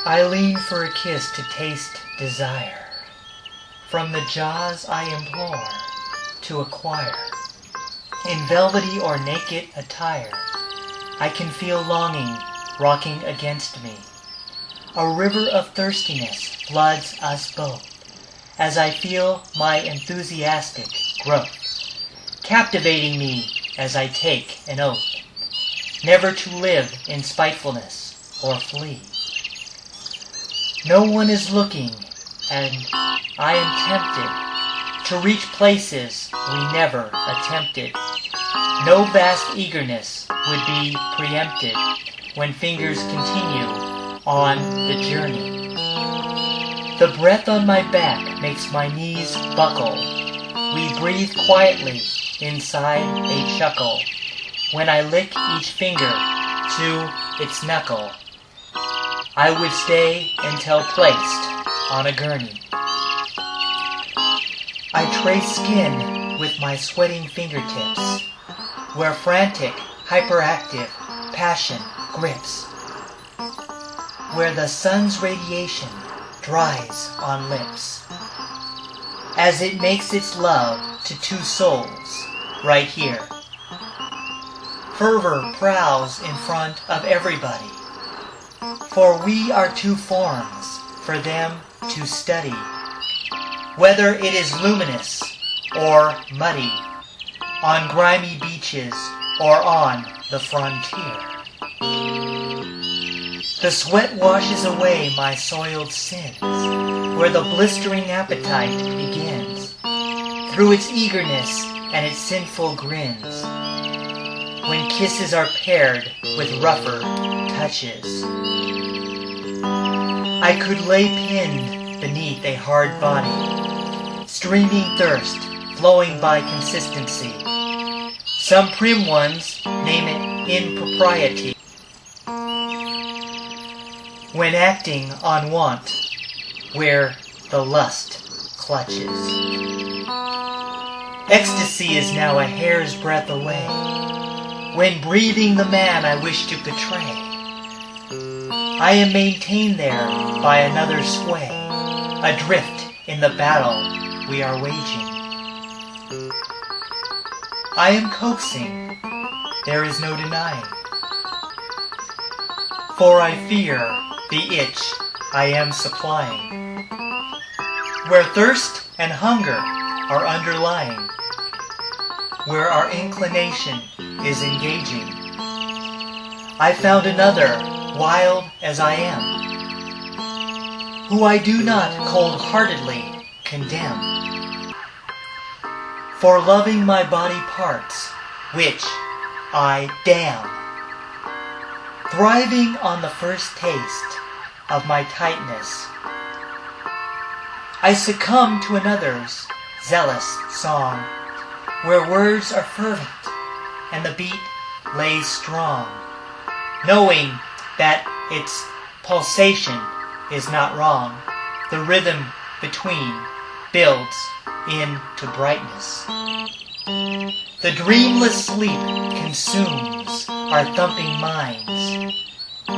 I lean for a kiss to taste desire. From the jaws I implore to acquire. In velvety or naked attire, I can feel longing rocking against me. A river of thirstiness floods us both, as I feel my enthusiastic growth, captivating me as I take an oath, never to live in spitefulness or flee. No one is looking, and I am tempted to reach places we never attempted. No vast eagerness would be preempted when fingers continue on the journey. The breath on my back makes my knees buckle. We breathe quietly inside a chuckle when I lick each finger to its knuckle. I would stay until placed on a gurney. I trace skin with my sweating fingertips, where frantic, hyperactive passion grips, where the sun's radiation dries on lips, as it makes its love to two souls right here. Fervor prowls in front of everybody, for we are two forms for them to study, whether it is luminous or muddy, on grimy beaches or on the frontier. The sweat washes away my soiled sins, where the blistering appetite begins, through its eagerness and its sinful grins, when kisses are paired with rougher touches. I could lay pinned beneath a hard body, streaming thirst flowing by consistency. Some prim ones name it impropriety, when acting on want, where the lust clutches. Ecstasy is now a hair's breadth away, when breathing the man I wish to betray. I am maintained there by another sway, adrift in the battle we are waging. I am coaxing, there is no denying, for I fear the itch I am supplying, where thirst and hunger are underlying, where our inclination is engaging. I found another, wild as I am, who I do not cold-heartedly condemn, for loving my body parts, which I damn, thriving on the first taste of my tightness. I succumb to another's zealous song, where words are fervent and the beat lays strong, knowing that its pulsation is not wrong. The rhythm between builds into brightness. The dreamless sleep consumes our thumping minds,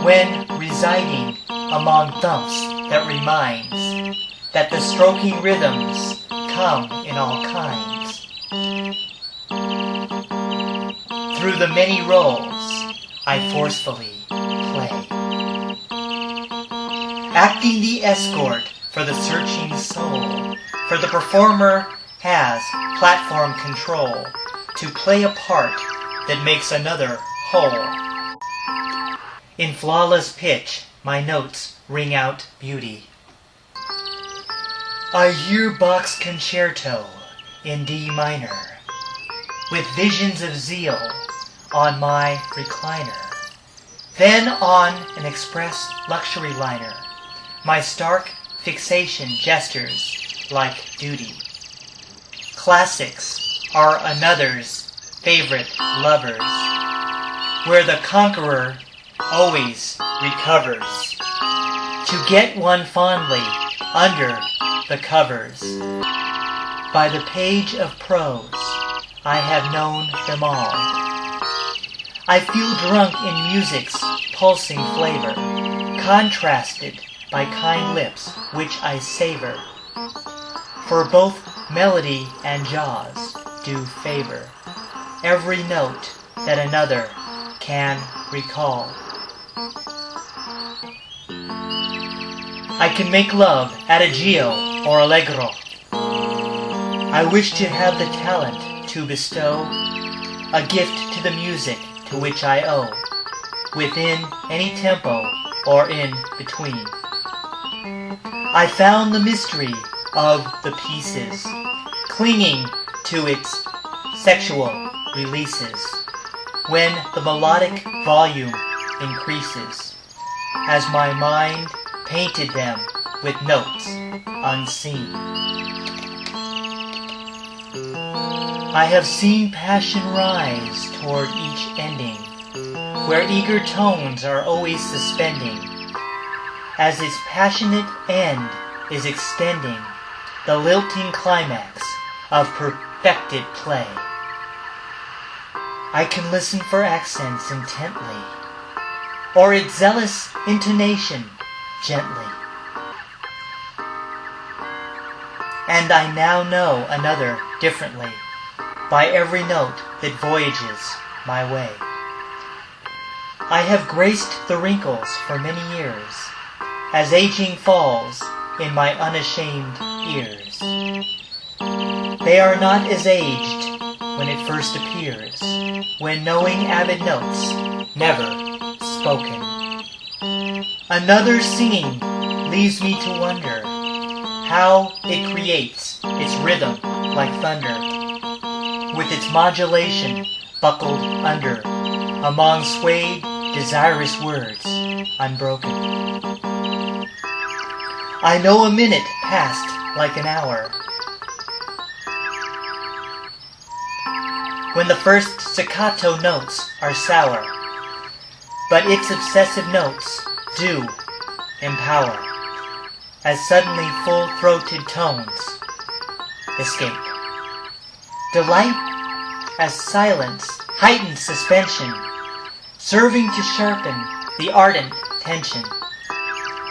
when residing among thumps that reminds that the stroking rhythms come in all kinds. Through the many roles I forcefully play, acting the escort for the searching soul, for the performer has platform control to play a part that makes another whole. In flawless pitch, my notes ring out beauty. I hear Bach's concerto in D minor, with visions of zeal on my recliner. Then on an express luxury liner, my stark fixation gestures like duty. Classics are another's favorite lovers, where the conqueror always recovers, to get one fondly under the covers. By the page of prose, I have known them all. I feel drunk in music's pulsing flavor, contrasted by kind lips which I savor, for both melody and jaws do favor every note that another can recall. I can make love adagio or allegro. I wish to have the talent to bestow a gift to the music to which I owe, within any tempo or in between. I found the mystery of the pieces, clinging to its sexual releases, when the melodic volume increases, as my mind painted them with notes unseen. I have seen passion rise toward each ending, where eager tones are always suspending, as its passionate end is extending the lilting climax of perfected play. I can listen for accents intently, or its zealous intonation gently. And I now know another differently, by every note that voyages my way. I have graced the wrinkles for many years, as aging falls in my unashamed ears. They are not as aged when it first appears, when knowing avid notes never spoken. Another singing leaves me to wonder how it creates its rhythm like thunder, with its modulation buckled under, among swayed, desirous words unbroken. I know a minute passed like an hour, when the first staccato notes are sour, but its obsessive notes do empower, as suddenly full-throated tones escape. Delight as silence, heightened suspension, serving to sharpen the ardent tension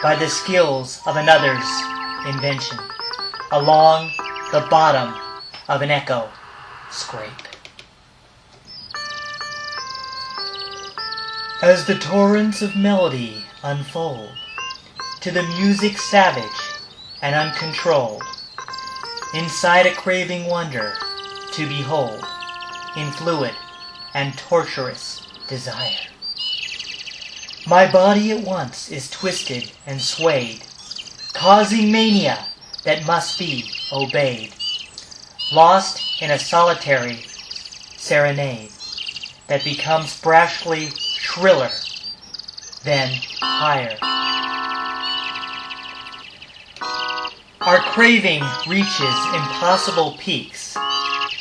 by the skills of another's invention, along the bottom of an echo scrape. As the torrents of melody unfold, to the music savage and uncontrolled, inside a craving wonder to behold, in fluid and torturous desire. My body at once is twisted and swayed, causing mania that must be obeyed, lost in a solitary serenade that becomes brashly shriller, then higher. Our craving reaches impossible peaks.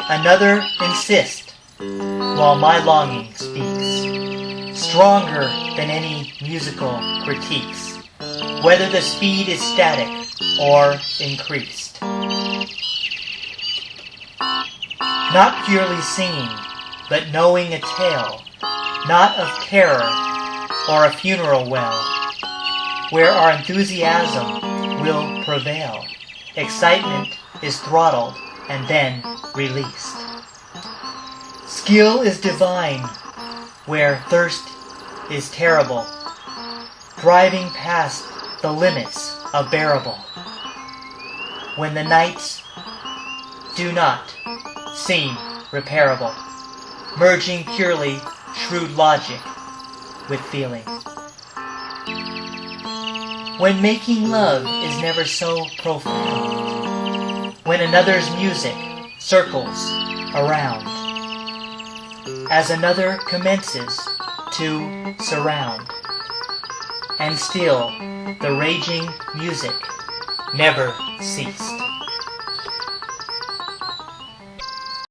Another insists, while my longing speaks, stronger than any musical critiques, whether the speed is static or increased. Not purely singing, but knowing a tale, not of terror or a funeral well, where our enthusiasm will prevail. Excitement is throttled and then released. Skill is divine, where thirst is terrible, driving past the limits of bearable, when the nights do not seem repairable, merging purely shrewd logic with feeling. When making love is never so profound, when another's music circles around, as another commences to surround, and still the raging music never ceased.